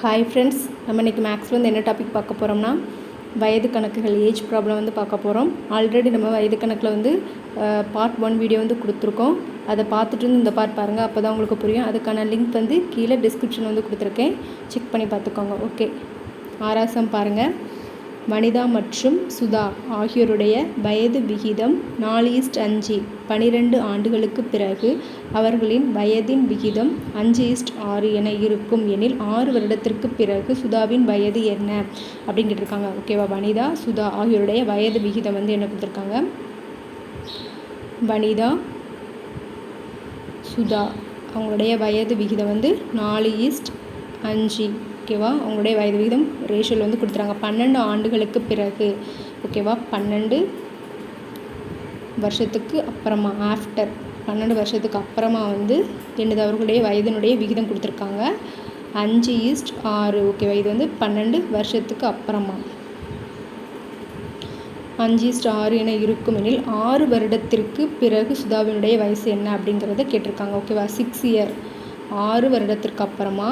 Hi friends, நம்ம இன்றைக்கி மேக்ஸில் வந்து என்ன டாபிக் பார்க்க போகிறோம்னா வயது கணக்குகள் ஏஜ் ப்ராப்ளம் வந்து பார்க்க போகிறோம். ஆல்ரெடி நம்ம வயது கணக்கில் வந்து பார்ட் 1 வீடியோ வந்து கொடுத்துருக்கோம். அதை பார்த்துட்டு வந்து இந்த பார்ட் பாருங்கள், அப்போ தான் உங்களுக்கு புரியும். அதுக்கான லிங்க் வந்து கீழே டிஸ்கிரிப்ஷன் வந்து கொடுத்துருக்கேன், செக் பண்ணி பார்த்துக்கோங்க. ஓகே, ஆராசம் பாருங்கள். வனிதா மற்றும் சுதா ஆகியோருடைய வயது விகிதம் 4:5. 12 ஆண்டுகளுக்கு பிறகு அவர்களின் வயதின் விகிதம் 5:6 என இருக்கும் எனில் 6 வருடத்திற்கு பிறகு சுதாவின் வயது என்ன அப்படின்னு கேட்டிருக்காங்க. ஓகேவா, வனிதா சுதா ஆகியோருடைய வயது விகிதம் வந்து என்ன கொடுத்துருக்காங்க. வனிதா சுதா அவங்களுடைய வயது விகிதம் வந்து 4:5. ஓகேவா, அவங்களுடைய வயது விகிதம் ரேஷியோவில் வந்து கொடுத்துறாங்க. 12 ஆண்டுகளுக்கு பிறகு. ஓகேவா, 12 வருஷத்துக்கு அப்புறமா, ஆஃப்டர் 12 வருஷத்துக்கு அப்புறமா வந்து என்னது அவர்களுடைய வயதினுடைய விகிதம் கொடுத்துருக்காங்க 5:6. ஓகேவா, இது வந்து 12 வருஷத்துக்கு அப்புறமா 5:6 என இருக்கும் எனில் 6 வருடத்திற்கு பிறகு சுதாவினுடைய வயசு என்ன அப்படிங்கிறத கேட்டிருக்காங்க. ஓகேவா, 6 இயர் 6 வருடத்திற்கு அப்புறமா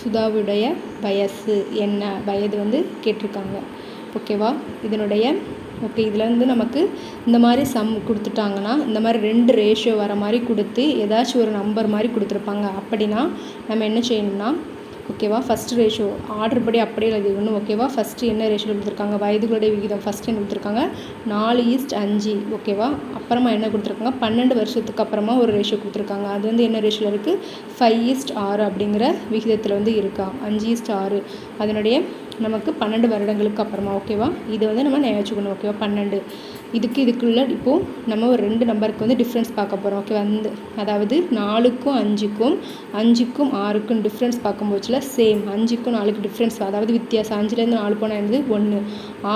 சுதாவுடைய வயசு என்ன, வயது வந்து கேட்டிருக்காங்க. ஓகேவா, இதனுடைய இதில் வந்து நமக்கு இந்த மாதிரி சம் கொடுத்துட்டாங்கன்னா, இந்த மாதிரி 2 ரேஷியோ வர மாதிரி கொடுத்து ஏதாச்சும் ஒரு நம்பர் மாதிரி கொடுத்துருப்பாங்க. அப்படின்னா நம்ம என்ன செய்யணும்னா, ஓகேவா, ஃபஸ்ட் ரேஷியோ ஆர்டர் படி அப்படியே எழுதிக்கணும். ஓகேவா, ஃபஸ்ட்டு என்ன ரேஷியோ கொடுத்துருக்காங்க, வயதுகளுடைய விகிதம் ஃபஸ்ட்டு என்ன கொடுத்துருக்காங்க 4:5. ஓகேவா, அப்புறமா என்ன கொடுத்துருக்காங்க 12 வருஷத்துக்கு அப்புறமா ஒரு ரேஷியோ கொடுத்துருக்காங்க. அது வந்து என்ன ரேஷியோவில் இருக்குது 5:6 அப்படிங்கிற விகிதத்தில் வந்து இருக்கா 5:6. அதனுடைய நமக்கு 12 வருடங்களுக்கு அப்புறமா. ஓகேவா, இதை வந்து நம்ம நினைச்சுக்கணும். ஓகேவா, 12 இதுக்குள்ள இப்போது நம்ம ஒரு 2 நம்பருக்கு வந்து டிஃப்ரென்ஸ் பார்க்க போகிறோம். ஓகேவா, அதாவது 4க்கும் 5க்கும் 5க்கும் 6க்கும் டிஃப்ரென்ஸ் பார்க்கும்போதுல சேம் 5க்கும் 4க்கும் டிஃப்ரென்ஸ், அதாவது வித்தியாசம் 5லேருந்து 4 போனால் என்னது 1,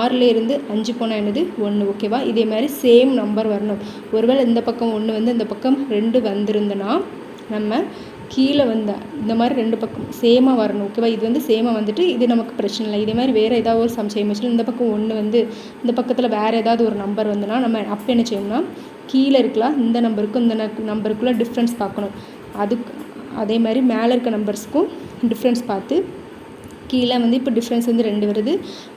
6லேருந்து 5 போனால் என்னது 1. ஓகேவா, இதே மாதிரி சேம் நம்பர் வரணும். ஒருவேளை இந்த பக்கம் 1 வந்து இந்த பக்கம் 2 வந்திருந்தனா நம்ம கீழே வந்த இந்த மாதிரி 2 பக்கம் சேமாக வரணும். ஓகேவா, இது வந்து சேமாக வந்துட்டு இது நமக்கு பிரச்சனை இல்லை. இதே மாதிரி வேறு ஏதாவது ஒரு சம் செய்யும் இந்த பக்கம் 1 வந்து இந்த பக்கத்தில் வேறு ஏதாவது ஒரு நம்பர் வந்துன்னா நம்ம அப்போ என்ன செய்யணும்னா கீழே இருக்கலாம் இந்த நம்பருக்கும் இந்த நம்பருக்குள்ளே டிஃப்ரென்ஸ் பார்க்கணும். அதே மாதிரி மேலே இருக்க நம்பர்ஸுக்கும் டிஃப்ரென்ஸ் பார்த்து கீழே வந்து இப்போ டிஃப்ரென்ஸ் வந்து 2 வருது,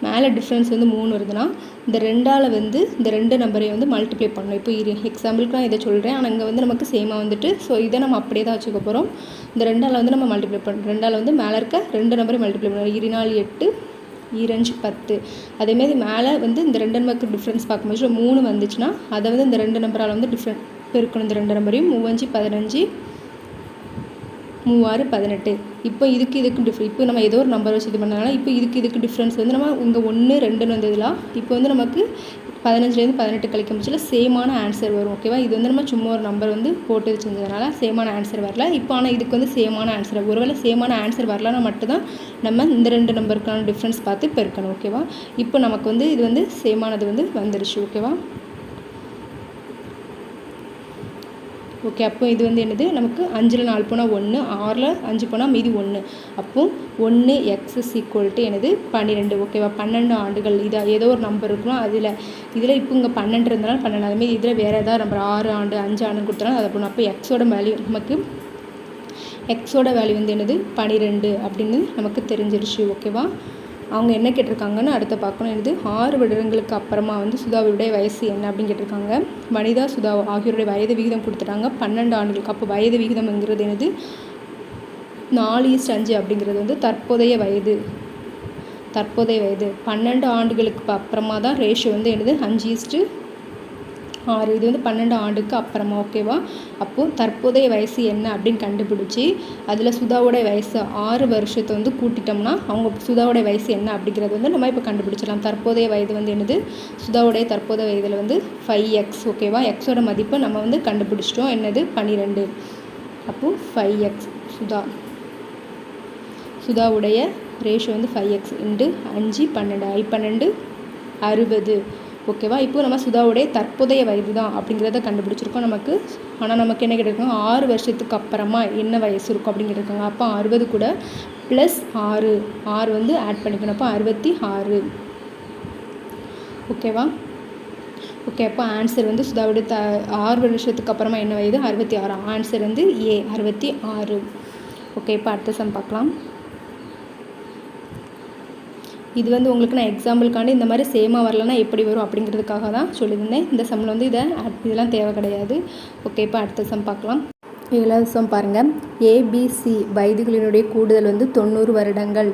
மேலே டிஃப்ரென்ஸ் வந்து 3 வருதுன்னா இந்த 2ஆல் வந்து இந்த 2 நம்பரையும் வந்து மல்டிப்ளை பண்ணணும். இப்போ எக்ஸாம்பிளுக்கு நான் இதை சொல்கிறேன், ஆனால் இங்கே வந்து நமக்கு சேமாக வந்துட்டு ஸோ இதை நம்ம அப்படியே தான் வச்சுக்க போகிறோம். இந்த 2ஆல் வந்து நம்ம மல்டிப்ளை பண்ணணும். 2ஆல் வந்து மேலே இருக்க 2 நம்பரையும் மல்டிப்ளை பண்ணணும். 2 4 8, 2 5 10. அதேமாதிரி மேலே வந்து இந்த 2 நம்பருக்கு டிஃப்ரென்ஸ் பார்க்கும்போது 3 வந்துச்சுன்னா அதை வந்து இந்த 2 நம்பரால் வந்து பெருக்கணும். இந்த 2 நம்பரையும் 3 5 15, 3 6 18. இப்போ இதுக்கு இப்போ நம்ம ஏதோ ஒரு நம்பர் வச்சு இது பண்ணனால இப்போ இதுக்கு டிஃப்ரென்ஸ் வந்து நம்ம இங்கே 1 2 வந்ததுலாம் இப்போ வந்து நமக்கு 15லேருந்து 18 கழிக்கும் பட்சத்தில் சேமான ஆன்சர் வரும். ஓகேவா, இது வந்து நம்ம சும்மா ஒரு நம்பர் வந்து போட்டு செஞ்சதுனால சேமான ஆன்சர் வரல. இப்போ ஆனால் இதுக்கு வந்து சேமான ஆன்சர், ஒருவேளை சேமான ஆன்சர் வரலன்னா மட்டும்தான் நம்ம இந்த 2 நம்பருக்கான டிஃப்ரென்ஸ் பார்த்து பெருக்கணும். ஓகேவா, இப்போ நமக்கு வந்து இது வந்து சேமானது வந்து வந்துருச்சு. ஓகேவா, ஓகே, அப்போ இது வந்து என்னது நமக்கு 5ல் 4 போனால் 1, 6ல் 5 போனால் மீதி 1. அப்போ 1x = என்னது 12. ஓகேவா, 12 ஆண்டுகள். இதை ஏதோ ஒரு நம்பர் இருக்கணும் இதில் இப்போ இங்கே 12 இருந்தாலும் 12. அதுமாதிரி இதில் வேறு ஏதாவது நம்பர் 6 ஆண்டு 5 ஆண்டுன்னு கொடுத்தாலும் அதை பண்ணணும். அப்போ எக்ஸோட வேல்யூ நமக்கு எக்ஸோட வேல்யூ வந்து என்னது 12 அப்படின்னு நமக்கு தெரிஞ்சிருச்சு. ஓகேவா, அவங்க என்ன கேட்டிருக்காங்கன்னு அடுத்த பார்க்கணும். என்னது 6 வருடங்களுக்கு அப்புறமா வந்து சுதாவுடைய வயசு என்ன அப்படின்னு கேட்டிருக்காங்க. வனிதா சுதா ஆகியோருடைய வயது விகிதம் கொடுத்துட்டாங்க 12 ஆண்டுகளுக்கு. அப்போ வயது விகிதம்ங்கிறது என்னது 4:5 அப்படிங்கிறது வந்து தற்போதைய வயது 12 ஆண்டுகளுக்கு அப்புறமா தான் ரேஷியோ வந்து என்னது 5:6. இது வந்து 12 ஆண்டுக்கு அப்புறமா. ஓகேவா, அப்போது தற்போதைய வயசு என்ன அப்படின்னு கண்டுபிடிச்சி அதில் சுதாவோடைய வயசு 6 வருஷத்தை வந்து கூட்டிட்டோம்னா அவங்க சுதாவோடைய வயசு என்ன அப்படிங்கிறது வந்து நம்ம இப்போ கண்டுபிடிச்சிடலாம். தற்போதைய வயது வந்து என்னது சுதாவுடைய தற்போதைய வயதில் வந்து 5x. ஓகேவா, எக்ஸோட மதிப்பை நம்ம வந்து கண்டுபிடிச்சிட்டோம், என்னது 12. அப்போது 5x சுதாவுடைய ரேஷியோ வந்து 5x × 5 12 12 60. ஓகேவா, இப்போ நம்ம சுதாவுடைய தற்போதைய வயது தான் அப்படிங்கிறத கண்டுபிடிச்சிருக்கோம் நமக்கு. ஆனால் நமக்கு என்ன கேட்டிருக்காங்க 6 வருஷத்துக்கு அப்புறமா என்ன வயசு இருக்கும் அப்படின்னு கேட்டிருக்காங்க. அப்போ 60 கூட +6 வந்து ஆட் பண்ணிக்கணும். அப்போ 66. ஓகேவா, ஓகே, அப்போ ஆன்சர் வந்து சுதாவோட 6 வருஷத்துக்கு அப்புறமா என்ன வயது? 66. ஆன்சர் வந்து ஏ 66. ஓகே, இப்போ அடுத்த சம் பார்க்கலாம். இது வந்து உங்களுக்கு நான் எக்ஸாம்பிளுக்காண்டி இந்த மாதிரி சேமாக வரலன்னா எப்படி வரும் அப்படிங்கிறதுக்காக தான் சொல்லியிருந்தேன். இந்த சம்மில் வந்து இதெல்லாம் தேவை கிடையாது. ஓகே, இப்போ அடுத்த சம் பார்க்கலாம். 7வது சம் பாருங்கள். ஏபிசி வயதுகளினுடைய கூடுதல் வந்து 90 வருடங்கள்.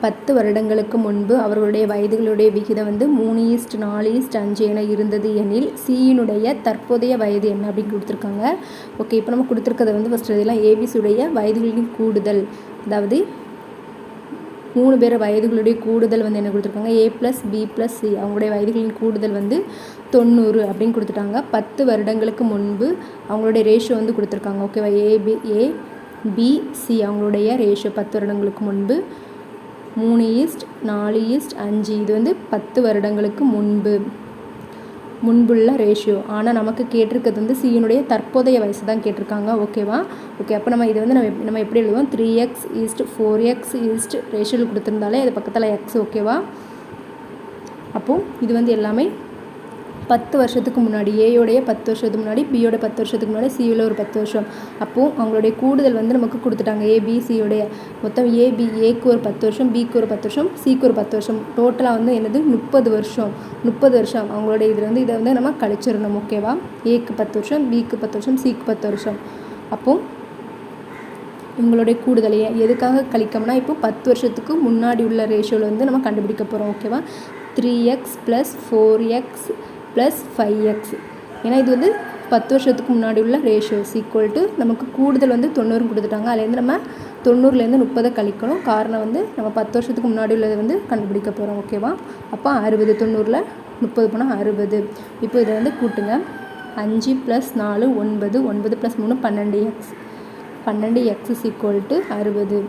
10 வருடங்களுக்கு முன்பு அவர்களுடைய வயதுகளுடைய விகிதம் வந்து 3:4:5 என இருந்தது எனில் சியினுடைய தற்போதைய வயது என்ன அப்படின்னு கொடுத்துருக்காங்க. ஓகே, இப்போ நம்ம கொடுத்துருக்கதை வந்து ஃபஸ்ட் எழுதலாம். ஏபிசியுடைய வயதுகளின் கூடுதல், அதாவது 3 பேர் வயதுகளுடைய கூடுதல் வந்து என்ன கொடுத்துருக்காங்க? A+B+C அவங்களுடைய வயதுகளின் கூடுதல் வந்து 90 அப்படின்னு கொடுத்துட்டாங்க. 10 வருடங்களுக்கு முன்பு அவங்களுடைய ரேஷியோ வந்து கொடுத்துருக்காங்க. ஓகேவா? ஏபிசி அவங்களுடைய ரேஷியோ 10 வருடங்களுக்கு முன்பு 3:4:5. இது வந்து 10 வருடங்களுக்கு முன்புள்ள ரேஷியோ. ஆனால் நமக்கு கேட்டிருக்கிறது வந்து சியினுடைய தற்போதைய வயசு தான் கேட்டிருக்காங்க. ஓகேவா? ஓகே, அப்போ நம்ம இது வந்து நம்ம எப்படி எழுதுவோம்? 3x:4x ரேஷியோவில் கொடுத்துருந்தாலே அது பக்கத்தில் x. ஓகேவா? அப்போது இது வந்து எல்லாமே 10 வருஷத்துக்கு முன்னாடி, ஏயோடைய 10 வருஷத்துக்கு முன்னாடி, பியோட 10 வருஷத்துக்கு முன்னாடி, சியில் ஒரு 10 வருஷம். அப்போது அவங்களுடைய கூடுதல் வந்து நமக்கு கொடுத்துட்டாங்க. ஏபிசியோடைய மொத்தம் ஏக்கு ஒரு 10 வருஷம், பிக்கு ஒரு 10 வருஷம், சிக்கு ஒரு 10 வருஷம், டோட்டலாக வந்து என்னது 30 வருஷம். 30 வருஷம் அவங்களுடைய இதை வந்து நம்ம கழிச்சிடணும். ஓகேவா? ஏக்கு 10 வருஷம், பிக்கு 10 வருஷம், சிக்கு 10 வருஷம். அப்போது இவங்களுடைய கூடுதலையே எதுக்காக கழிக்கோம்னா, இப்போ 10 வருஷத்துக்கு முன்னாடி உள்ள ரேஷியோவில் வந்து நம்ம கண்டுபிடிக்க போகிறோம். ஓகேவா? 3x + 4x + 5x. ஏன்னா இது வந்து 10 வருஷத்துக்கு முன்னாடி உள்ள ரேஷியோஸ் ஈக்குவல் நமக்கு கூடுதல் வந்து 90 கொடுத்துட்டாங்க. அதுலேருந்து நம்ம 90லேருந்து 30 கழிக்கணும். காரணம் வந்து நம்ம 10 வருஷத்துக்கு முன்னாடி உள்ளதை வந்து கண்டுபிடிக்க போகிறோம். ஓகேவா? அப்போ 60, 90ல் 30 போனால் 60. இப்போ இதை வந்து கூட்டுங்க. 5 + 4 9, 9 + 3 12x. 12x = 60.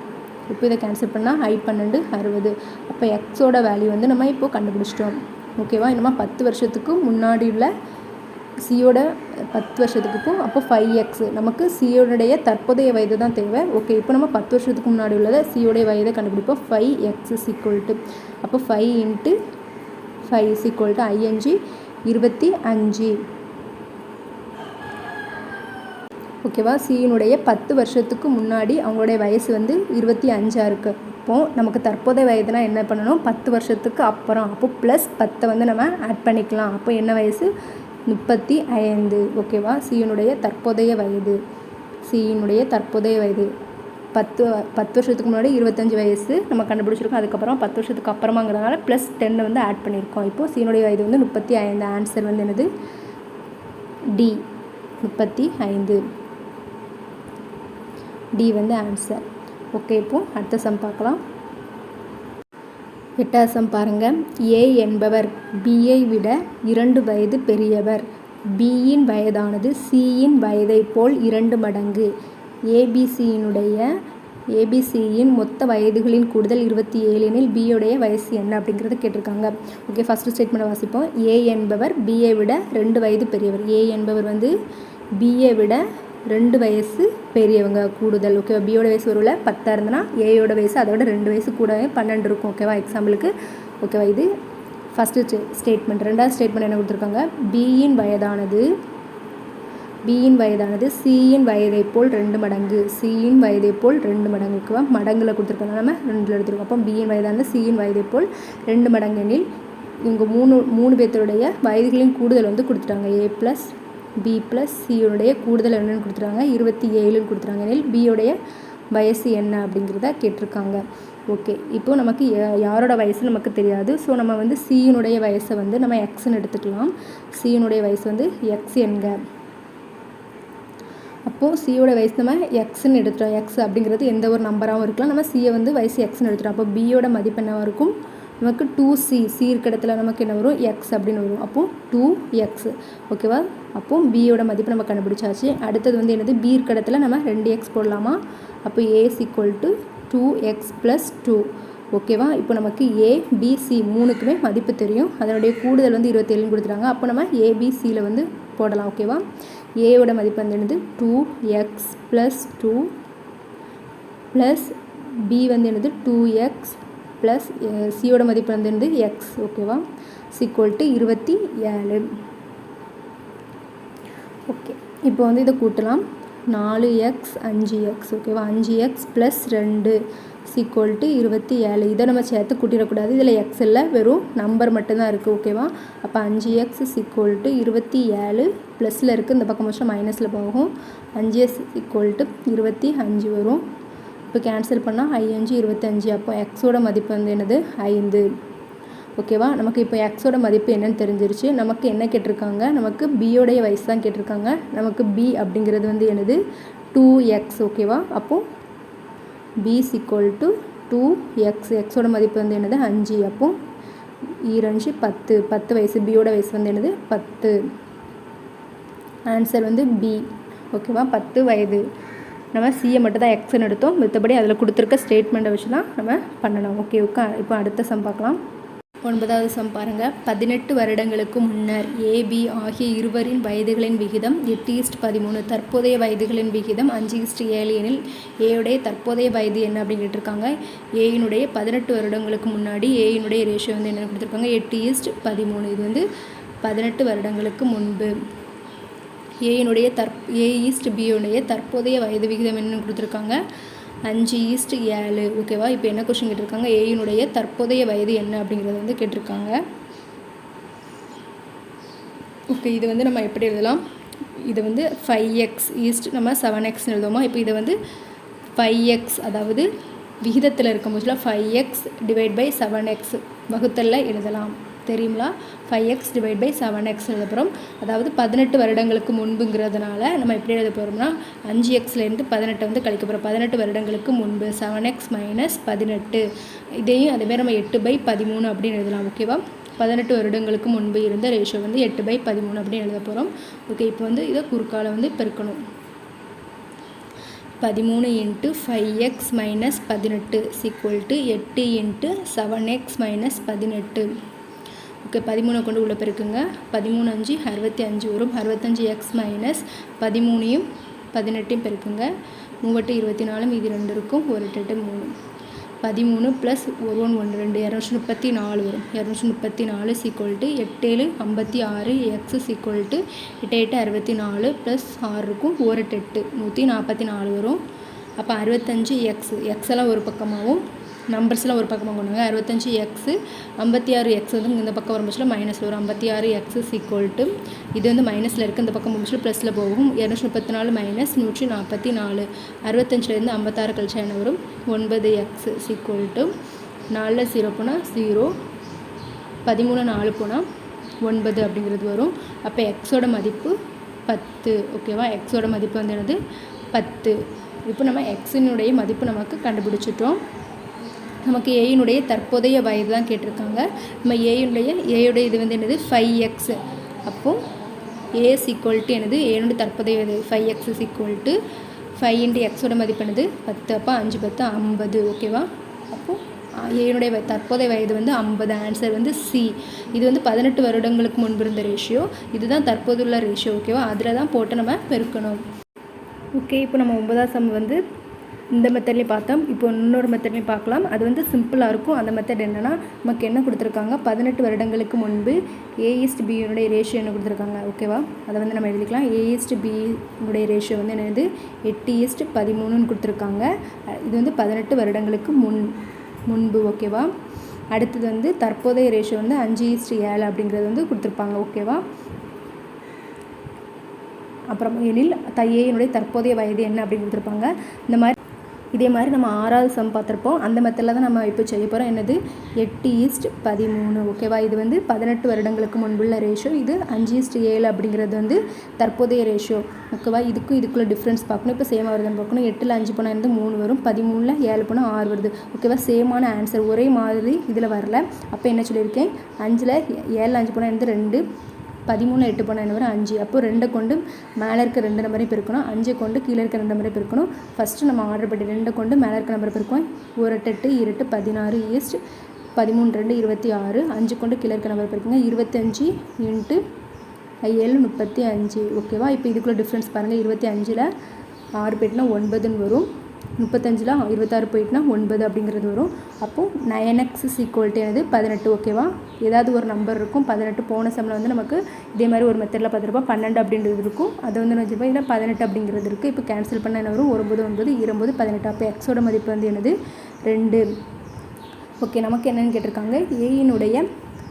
இப்போ இதை கேன்சல் பண்ணால் I12 60. அப்போ எக்ஸோட வேல்யூ வந்து நம்ம இப்போது கண்டுபிடிச்சிட்டோம். ஓகேவா? நம்ம 10 வருஷத்துக்கு முன்னாடி உள்ள சியோட 10 வருஷத்துக்கு அப்போ 5x. நமக்கு சியோடைய தற்போதைய வயது தான் தேவை. ஓகே, இப்போ நம்ம 10 வருஷத்துக்கு முன்னாடி உள்ளதை சியோடைய வயதை கண்டுபிடிப்போம். 5x அப்போ 5 × 5 5 25. ஓகேவா? சியினுடைய 10 வருஷத்துக்கு முன்னாடி அவங்களுடைய வயசு வந்து 25 இருக்குது. அப்போது நமக்கு தற்போதைய வயதுனா என்ன பண்ணணும்? 10 வருஷத்துக்கு அப்புறம். அப்போது +10 வந்து நம்ம ஆட் பண்ணிக்கலாம். அப்போ என்ன வயசு? 35. ஓகேவா? சியினுடைய தற்போதைய வயது 10 வருஷத்துக்கு முன்னாடி 25 வயசு நம்ம கண்டுபிடிச்சிருக்கோம். அதுக்கப்புறம் 10 வருஷத்துக்கு அப்புறமாங்கிறதுனால +10 வந்து ஆட் பண்ணியிருக்கோம். இப்போது சியினுடைய வயது வந்து 35. ஆன்சர் வந்து என்னது? டி 35. டி வந்து ஆன்சர். ஓகே, இப்போது அடுத்த சம் பார்க்கலாம். 8வது சம் பாருங்கள். ஏ என்பவர் பியை விட 2 வயது பெரியவர். பியின் வயதானது சியின் வயதை போல் 2 மடங்கு. ஏபிசியின் மொத்த வயதுகளின் கூடுதல் 27 எனில் பியோடைய வயசு என்ன அப்படிங்கிறத கேட்டிருக்காங்க. ஓகே, ஃபஸ்ட்டு ஸ்டேட்மெண்ட்டை வாசிப்போம். ஏ என்பவர் பியை விட 2 வயது பெரியவர். ஏ என்பவர் வந்து பியை விட 2 வயசு பெரியவங்க கூடுதல். ஓகேவா? பியோட வயசு ஒருவேளை 10 இருந்ததுன்னா ஏயோட வயசு அதை விட 2 வயசு கூடவே 12 இருக்கும். ஓகேவா? எக்ஸாம்பிளுக்கு. ஓகேவா? இது ஃபஸ்ட்டு ஸ்டேட்மெண்ட். 2வது ஸ்டேட்மெண்ட் என்ன கொடுத்துருக்காங்க? பியின் வயதானது சியின் வயதை போல் 2 மடங்கு. சியின் வயதை போல் 2 மடங்கு. ஓகேவா? மடங்கில் கொடுத்துருக்காங்க, நம்ம 2 எடுத்துருக்கோம். அப்போ பியின் வயதானது சியின் வயதை போல் 2 மடங்கு எனில் இவங்க மூணு பேர்த்தோடைய வயதுகளின் கூடுதல் வந்து கொடுத்துட்டாங்க. A+B+Cயோடைய கூடுதல் என்னன்னு கொடுத்துருக்காங்க? 27ன்னு கொடுத்துருக்காங்க. எனில் பியோடைய வயசு என்ன அப்படிங்கிறத கேட்டிருக்காங்க. ஓகே, இப்போது நமக்கு யாரோட வயசு நமக்கு தெரியாது. ஸோ நம்ம வந்து சியினுடைய வயசை வந்து நம்ம எக்ஸ்ன்னு எடுத்துக்கலாம். சியினுடைய வயசு வந்து எக்ஸ் என்க. அப்போது சியோட வயசு நம்ம எக்ஸ்ன்னு எடுத்துட்டோம். எக்ஸ் அப்படிங்கிறது எந்த ஒரு நம்பராகவும் இருக்கலாம். நம்ம சியை வந்து வயசு எக்ஸ்ன்னு எடுத்துட்டோம். அப்போ பியோட மதிப்பு என்னவாக இருக்கும்? நமக்கு 2c. சி இருக்க இடத்துல நமக்கு என்ன வரும்? எக்ஸ் அப்படின்னு வரும். அப்போது 2x. ஓகேவா? அப்போது பியோட மதிப்பு நம்ம கண்டுபிடிச்சாச்சு. அடுத்தது வந்து என்னது? பி இருக்க இடத்துல நம்ம 2x போடலாமா? அப்போ A = 2x + 2. ஓகேவா? இப்போ நமக்கு ABC 3க்குமே மதிப்பு தெரியும். அதனுடைய கூடுதல் வந்து 27ன்னு கொடுத்துட்டாங்க. அப்போ நம்ம ABCயில் வந்து போடலாம். ஓகேவா? ஏயோட மதிப்பு வந்து என்னது? 2x + 2 ப்ளஸ் பி வந்து என்னது? 2x ப்ளஸ் சியோட மதிப்பு வந்து எக்ஸ். ஓகேவா? = 27. ஓகே, இப்போ வந்து இதை கூட்டலாம். 4x 5x ஓகேவா. 5x + 2 = 27. இதை நம்ம சேர்த்து கூட்டிடக்கூடாது, இதில் எக்ஸ் இல்லை, வெறும் நம்பர் மட்டும்தான் இருக்குது ஓகேவா. அப்போ 5x = 27 ப்ளஸில் இருக்குது, இந்த பக்கம் வச்சா மைனஸில் போகும். 5s = 25 வரும். இப்போ கேன்சல் பண்ணால் 5 25. அப்போ எக்ஸோட மதிப்பு வந்து என்னது 5 ஓகேவா. நமக்கு இப்போ எக்ஸோட மதிப்பு என்னன்னு தெரிஞ்சிருச்சு. நமக்கு என்ன கேட்டிருக்காங்க, நமக்கு பியோடைய வயசு தான் கேட்டிருக்காங்க. நமக்கு பி அப்படிங்கிறது வந்து என்னது 2x ஓகேவா. அப்போது b = 2x. எக்ஸோட மதிப்பு வந்து என்னது 5. அப்போது 2 10 10 வயசு. பியோட வயசு வந்து என்னது 10. ஆன்சர் வந்து பி ஓகேவா. 10 வயது. நம்ம சியை மட்டும் தான் எக்ஸ்ன்னு எடுத்தோம், மற்றபடி அதில் கொடுத்துருக்க ஸ்டேட்மெண்ட்டை வச்சு தான் நம்ம பண்ணலாம் ஓகேவா. இப்போ அடுத்த சம் பார்க்கலாம். 9வது சம் பாருங்கள். 18 வருடங்களுக்கு முன்னர் ஏபி ஆகிய இருவரின் வயதுகளின் விகிதம் 8:13. தற்போதைய வயதுகளின் விகிதம் 5:7 எனில் ஏயுடைய தற்போதைய வயது என்ன அப்படின்னு கேட்டிருக்காங்க. ஏயினுடைய 18 வருடங்களுக்கு முன்னாடி ஏயினுடைய ரேஷியோ வந்து என்னென்னு கொடுத்துருக்காங்க 8:13. இது வந்து 18 வருடங்களுக்கு முன்பு. ஏயினுடைய ஏ/பியுடைய தற்போதைய வயது விகிதம் என்னென்னு கொடுத்துருக்காங்க 5:7 ஓகேவா. இப்போ என்ன கொஸ்டின் கேட்டிருக்காங்க, ஏயினுடைய தற்போதைய வயது என்ன அப்படிங்கிறத வந்து கேட்டிருக்காங்க. ஓகே, இது வந்து நம்ம எப்படி எழுதலாம், இது வந்து 5x நம்ம 7xன்னு எழுதுவோமா. இப்போ இதை வந்து 5x அதாவது விகிதத்தில் இருக்கும் போதுல 5x / 7x வகுத்தலில் எழுதலாம் தெரியுங்களா. 5x / 7x எழுதப்போகிறோம். அதாவது 18 வருடங்களுக்கு முன்புங்கிறதுனால நம்ம எப்படி எழுத போகிறோம்னா 5xலேருந்து 18 வந்து கழிக்க போகிறோம். 18 வருடங்களுக்கு முன்பு 7x - 18. இதையும் அதேமாதிரி நம்ம 8/13 அப்படின்னு எழுதலாம் ஓகேவா. 18 வருடங்களுக்கு முன்பு இருந்த ரேஷியோ வந்து 8/13 அப்படின்னு எழுத போகிறோம். ஓகே, இப்போ வந்து இதை குறுக்கால வந்து பெருக்கணும். 13 × 5x - 18 = 8 × 7x - 18. ஓகே, 13 கொண்டு உள்ள பெருக்குங்க. 13 5 65 வரும். 65x - 13 18 பெருக்குங்க. 3 24, மீதி 2 இருக்கும், 1 8 3. 13 + 1 1 1 2 234 வரும். 234 = 8 7 56. x = 8 8 64 + 6 இருக்கும், 1 8 144 வரும். அப்போ 65x எக்ஸெல்லாம் ஒரு பக்கமாகவும் நம்பர்ஸ்லாம் ஒரு பக்கமாக கொண்டு வாங்க. 65x 56x வந்து இந்த பக்கம் வரும்போது மைனஸில் வரும். 56x இது வந்து மைனஸில் இருக்குது, இந்த பக்கம் முடிச்சு ப்ளஸில் போகும். 234 - 144. 65லேருந்து 56 கழிச்சா என்ன வரும் 9x 4 0 போனால் 0, 13 4 போனால் 9 அப்படிங்கிறது வரும். அப்போ எக்ஸோட மதிப்பு 10 ஓகேவா. எக்ஸோட மதிப்பு வந்து என்னது 10. இப்போ நம்ம எக்ஸினுடைய மதிப்பு நமக்கு கண்டுபிடிச்சிட்டோம். நமக்கு ஏயினுடைய தற்போதைய வயது தான் கேட்டிருக்காங்க. நம்ம ஏயுடைய இது வந்து என்னது 5x. அப்போது ஏ = என்னது ஏனுடைய தற்போதைய வயது 5x = 5 × எக்ஸோட மதிப்பு என்னது 10. அப்போ 5 10 50 ஓகேவா. அப்போது ஏனுடைய தற்போதைய வயது வந்து 50. ஆன்சர் வந்து சி. இது வந்து 18 வருடங்களுக்கு முன்பு இருந்த ரேஷியோ, இதுதான் தற்போதுள்ள ரேஷியோ ஓகேவா. அதில் தான் போட்டு நம்ம பெருக்கணும். ஓகே, இப்போ நம்ம 9வது சம் வந்து இந்த மெத்தட்லேயும் பார்த்தோம். இப்போ இன்னொரு மெத்தட்லேயும் பார்க்கலாம். அது வந்து சிம்பிளாக இருக்கும். அந்த மெத்தட் என்னென்னா நமக்கு என்ன கொடுத்துருக்காங்க 18 வருடங்களுக்கு முன்பு ஏ/பியுடைய ரேஷியோ என்ன கொடுத்துருக்காங்க ஓகேவா. அதை வந்து நம்ம எழுதிக்கலாம். ஏ/பியுடைய ரேஷியோ வந்து என்னது 8:13 கொடுத்துருக்காங்க. இது வந்து 18 வருடங்களுக்கு முன்பு ஓகேவா. அடுத்தது வந்து தற்போதைய ரேஷியோ வந்து 5:7 அப்படிங்கிறது வந்து கொடுத்துருப்பாங்க ஓகேவா. அப்புறம் எனில் ஏயினுடைய தற்போதைய வயது என்ன அப்படின்னு கொடுத்துருப்பாங்க. இதே மாதிரி நம்ம 6வது சம் பார்த்துருப்போம். அந்த மெத்தடில் தான் நம்ம இப்போ செய்ய போகிறோம். என்னது 8:13 ஓகேவா. இது வந்து 18 வருடங்களுக்கு முன்புள்ள ரேஷியோ, இது 5:7 அப்படிங்கிறது வந்து தற்போதைய ரேஷியோ ஓகேவா. இதுக்குள்ளே டிஃப்ரென்ஸ் பார்க்கணும். இப்போ சேமாக வருதுன்னு பார்க்கணும். 8ல் 5 போனால் வந்து 3 வரும். 13ல் 7 போனால் 6 வருது ஓகேவா. சேமான ஆன்சர் ஒரே மாதிரி இதில் வரல. அப்போ என்ன சொல்லியிருக்கேன் 5ல் 7ல் 5 போனால் வந்து 2, 13 8 போனால் என்ன வரும் 5. அப்போ 2 கொண்டு மேலே இருக்க 2 நம்பரையும் பெருக்கணும், 5 கொண்டு கீழே இருக்க 2 நம்பரையும் பெருக்கணும். ஃபஸ்ட்டு நம்ம ஆர்டர் படி 2 கொண்டு மேலே இருக்க நம்பரை பெருக்குவோம். 1 8 2 16 ஈஸ்ட் 13 2 26. 5 கொண்டு கீழே இருக்க நம்பரை பெருக்குங்க. 25 × 7 35 ஓகேவா. இப்போ இதுக்குள்ளே டிஃப்ரென்ஸ் பாருங்கள். 25ல் 6 போய்ட்டுனா 9ன்னு வரும். 35ல் 26 போயிட்டுனா 9 அப்படிங்கிறது வரும். அப்போது 9x என்னது 18. ஓகேவா, ஏதாவது ஒரு நம்பர் இருக்கும். 18 போன சம்மில் வந்து நமக்கு இதே மாதிரி ஒரு மெத்தடில் பார்த்துருப்போம். 12 அப்படின்றது இருக்கும். அதை வந்து நான் வச்சுருப்போம். இல்லை 18 அப்படிங்கிறது இருக்குது. இப்போ கேன்சல் பண்ண என்ன வரும்? 9 9 20 18. அப்போ எக்ஸோட மதிப்பு வந்து என்னது 2. ஓகே, நமக்கு என்னென்னு கேட்டிருக்காங்க, ஏயினுடைய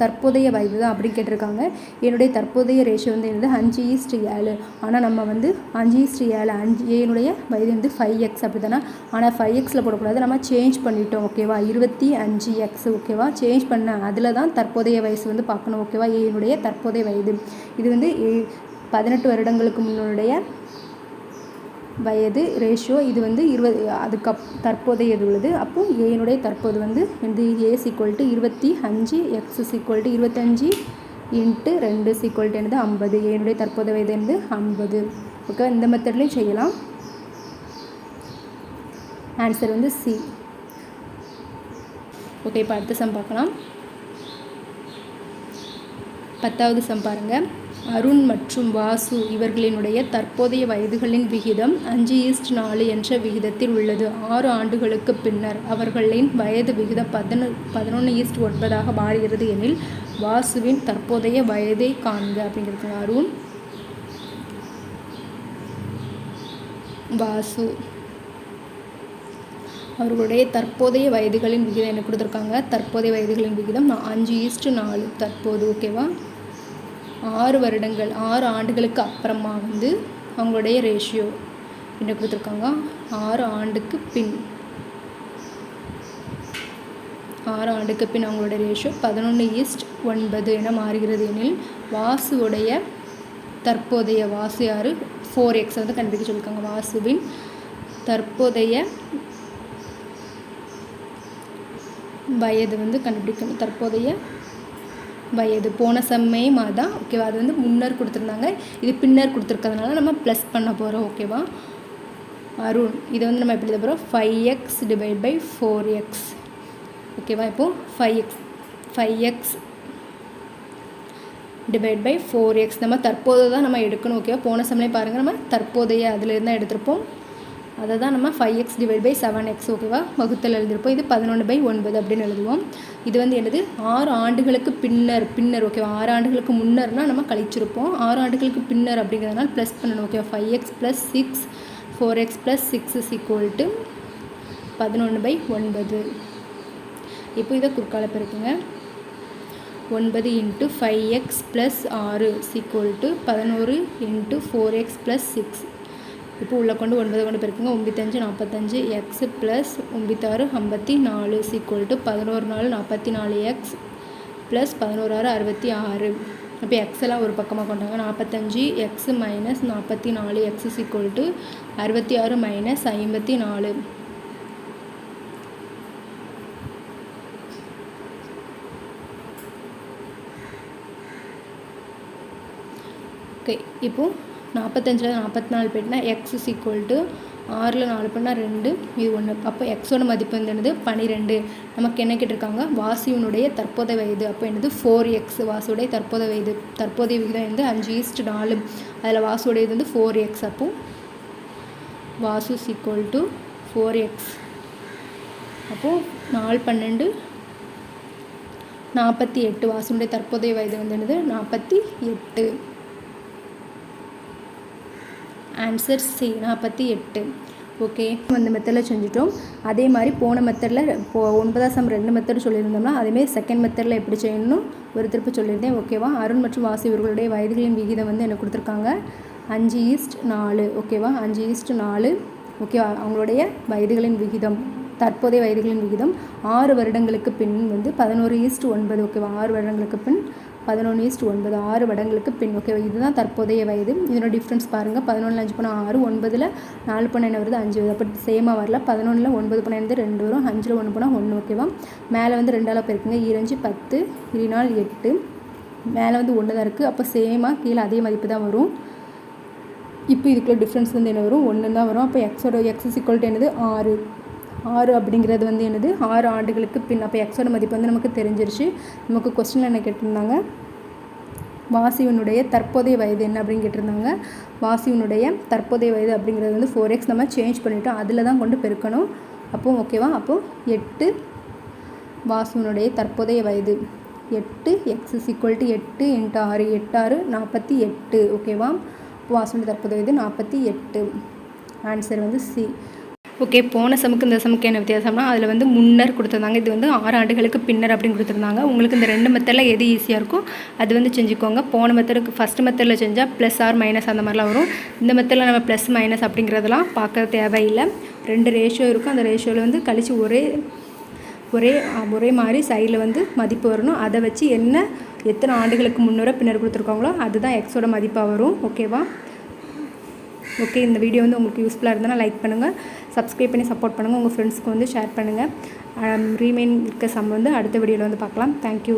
தற்போதைய வயது தான் அப்படின்னு கேட்டிருக்காங்க. என்னுடைய தற்போதைய ரேஷியோ வந்து என்னது 5:7. ஆனால் நம்ம வந்து 5:7 ஏனுடைய வயது வந்து 5x அப்படி தானே. ஆனால் 5xல் போடக்கூடாது, நம்ம சேஞ்ச் பண்ணிட்டோம். ஓகேவா, 25x. ஓகேவா, சேஞ்ச் பண்ண அதில் தான் தற்போதைய வயசு வந்து பார்க்கணும். ஓகேவா, ஏனுடைய தற்போதைய வயது இது வந்து 18 வருடங்களுக்கு முன்னுடைய வயது ரேஷியோ. இது வந்து 20 அதுக்கு தற்போதைய இது உள்ளது. அப்போது ஏனுடைய தற்போது வந்து இந்த A = 25, X = 25 × 2 என்னது 50. ஏனுடைய தற்போதைய வயது வந்து 50. ஓகே, இந்த மெத்தட்லேயும் செய்யலாம். ஆன்சர் வந்து C. ஓகே, இப்போ அடுத்த சம் பார்க்கலாம். 10வது சம் பாருங்கள். அருண் மற்றும் வாசு இவர்களினுடைய தற்போதைய வயதுகளின் விகிதம் 5:4 என்ற விகிதத்தில் உள்ளது. 6 ஆண்டுகளுக்கு பின்னர் அவர்களின் வயது விகிதம் 11:9 மாறுகிறது எனில் வாசுவின் தற்போதைய வயதை காண்க அப்படிங்கிறது. அருண், வாசு அவர்களுடைய தற்போதைய வயதுகளின் விகிதம் என்ன கொடுத்துருக்காங்க? தற்போதைய வயதுகளின் விகிதம் 5:4 தற்போது. ஓகேவா, 6 ஆண்டுகளுக்கு அப்புறமா வந்து அவங்களுடைய ரேஷியோ என்ன கொடுத்துருக்காங்க? 6 ஆண்டுக்கு பின் அவங்களோட ரேஷியோ 11:9 என மாறுகிறது எனில் வாசுவுடைய தற்போதைய வாசு யார்? 4x வந்து கண்டுபிடிக்க சொல்லியிருக்காங்க. வாசுவின் தற்போதைய வயது வந்து கண்டுபிடிக்கணும். தற்போதைய வயது போன சமயம் தான். ஓகேவா, அது வந்து முன்னர் கொடுத்துருந்தாங்க, இது பின்னர் கொடுத்துருக்கிறதுனால நம்ம ப்ளஸ் பண்ண போகிறோம். ஓகேவா, அருண் இதை வந்து நம்ம எப்படி எழுத போகிறோம்? 5x / 4x. ஓகேவா, இப்போது 5x / 4x நம்ம தற்போது தான் நம்ம எடுக்கணும். ஓகேவா, போன சமயம் பாருங்கள், நம்ம தற்போதைய அதிலேருந்து தான் எடுத்திருப்போம். அதை தான் நம்ம 5x / 7x. ஓகேவா, வகுத்தல் எழுதியிருப்போம். இது 11/9 அப்படின்னு எழுதுவோம். இது வந்து என்னது? 6 ஆண்டுகளுக்கு பின்னர். ஓகேவா, 6 ஆண்டுகளுக்கு முன்னர்னால் நம்ம கழிச்சிருப்போம். 6 ஆண்டுகளுக்கு பின்னர் அப்படிங்கிறதுனால ப்ளஸ் பண்ணணும். ஓகேவா, 5x + 6 4x + 6 = 11/9. இப்போ இதை குறுக்கால பெருக்குங்க. 9 × 5x + 6 = 11 × 4x + 6. இப்போ உள்ள கொண்டு 9 கொண்டு பெருக்குங்க. 9 5 45 x + 9 6 54 = 11 4 44x + 11 6 66. இப்போ எக்ஸ் எல்லாம் ஒரு பக்கமாக கொண்டாங்க. 45 x - 44 x = 66 - 54. ஓகே, இப்போது 45ல் 44 போய்ட்டுனா x = 6ல் 4 பண்ணால் 2, இது 1. அப்போ எக்ஸோட மதிப்பு வந்து என்னது? 12. நமக்கு என்ன கேட்டிருக்காங்க? வாசுவினுடைய தற்போதைய வயது. அப்போ என்னது? 4x. வாசுடைய தற்போதைய விகிதம் வந்து 5:4. அதில் வாசுடைய இது வந்து 4x. அப்போது வாசு = 4x. அப்போது 4 12 48. வாசுடைய தற்போதைய வயது வந்து என்னது? 48. Answer C 48. ஓகே, அந்த மெத்தடில் செஞ்சுட்டோம். அதே மாதிரி போன மெத்தடில் 9ஆம் சம் 2 மெத்தட் சொல்லியிருந்தோம்னா அதேமாதிரி செகண்ட் மெத்தடில் எப்படி செய்யணும் ஒரு திருப்பி சொல்லியிருந்தேன். ஓகேவா, அருண் மற்றும் வாசு இவர்களுடைய வயதுகளின் விகிதம் வந்து என்ன கொடுத்துருக்காங்க? 5:4. ஓகேவா, 5:4. ஓகேவா, அவங்களுடைய வயதுகளின் விகிதம், தற்போதைய வயதுகளின் விகிதம் 6 வருடங்களுக்கு பின் வந்து 11:9. ஓகேவா, 6 வருடங்களுக்கு பின் 11:9. 6 வருடங்களுக்கு பின். ஓகேவா, இதுதான் தற்போதைய வயது. இதனோட டிஃப்ரென்ஸ் பாருங்கள். 11ல் 5 போனால் 6, 9ல் 4 போனால் என்ன வருது? 5 வருது. அப்போ சேமாக வரல. 11ல் 9 போனால் என்னது? 2 வரும். 5ல் 1 போனால் 1. ஓகேவா, மேலே வந்து 2ஆல் பெருக்குங்க. 2 10, 4 8. மேலே வந்து 1 தான் இருக்குது. அப்போ சேமாக கீழே அதே மதிப்பு தான் வரும். இப்போ இதுக்குள்ள டிஃப்ரென்ஸ் வந்து என்ன வரும்? 1 தான் வரும். அப்போ எக்ஸோட x = என்னது? 6. 6 அப்படிங்கிறது வந்து என்னது? 6 ஆண்டுகளுக்கு பின். அப்போ எக்ஸோட மதிப்பு வந்து நமக்கு தெரிஞ்சிருச்சு. நமக்கு கொஸ்டினில் என்ன கேட்டிருந்தாங்க? வாசிவனுடைய தற்போதைய வயது என்ன அப்படின்னு கேட்டிருந்தாங்க. வாசிவனுடைய தற்போதைய வயது அப்படிங்கிறது வந்து 4x நம்ம சேஞ்ச் பண்ணிவிட்டோம், அதில் தான் கொண்டு பெருக்கணும். அப்போது ஓகேவா, அப்போது 8 வாசுவனுடைய தற்போதைய வயது 8 x = 8 × 6 8 6 48 ஓகேவா. வாசுவனுடைய தற்போதைய வயது 48. ஆன்சர் வந்து சி. ஓகே, போன சமுக்கு இந்த சமுக்கு என்ன வித்தியாசம்னா அதில் வந்து முன்னர் கொடுத்துருந்தாங்க, இது வந்து 6 ஆண்டுகளுக்கு பின்னர் அப்படின்னு கொடுத்துருந்தாங்க. உங்களுக்கு இந்த 2 மெத்தடில் எது ஈஸியாக இருக்கோ அது வந்து செஞ்சுக்கோங்க. போன மெத்தடுக்கு ஃபஸ்ட் மெத்தடில் செஞ்சால் ப்ளஸ் ஆர் மைனஸ் அந்த மாதிரிலாம் வரும். இந்த மெத்தடில் நம்ம ப்ளஸ் மைனஸ் அப்படிங்கிறதெல்லாம் பார்க்க தேவையில்லை. 2 ரேஷியோ இருக்கும், அந்த ரேஷியோவில் வந்து கழித்து ஒரே மாதிரி சைடில் வந்து மதிப்பு வரணும். அதை வச்சு எத்தனை ஆண்டுகளுக்கு முன்னோர பின்னர் கொடுத்துருக்காங்களோ அதுதான் எக்ஸோட மதிப்பாக வரும். ஓகேவா. ஓகே, இந்த வீடியோ வந்து உங்களுக்கு யூஸ்ஃபுல்லாக இருந்தால் லைக் பண்ணுங்கள், சப்ஸ்கிரைப் பண்ணி சப்போர்ட் பண்ணுங்கள், உங்கள் ஃப்ரெண்ட்ஸ்க்கு வந்து ஷேர் பண்ணுங்கள். ரீமைன் இருக்க சம் வந்து அடுத்த வீடியோவில் வந்து பார்க்கலாம். தேங்க்யூ.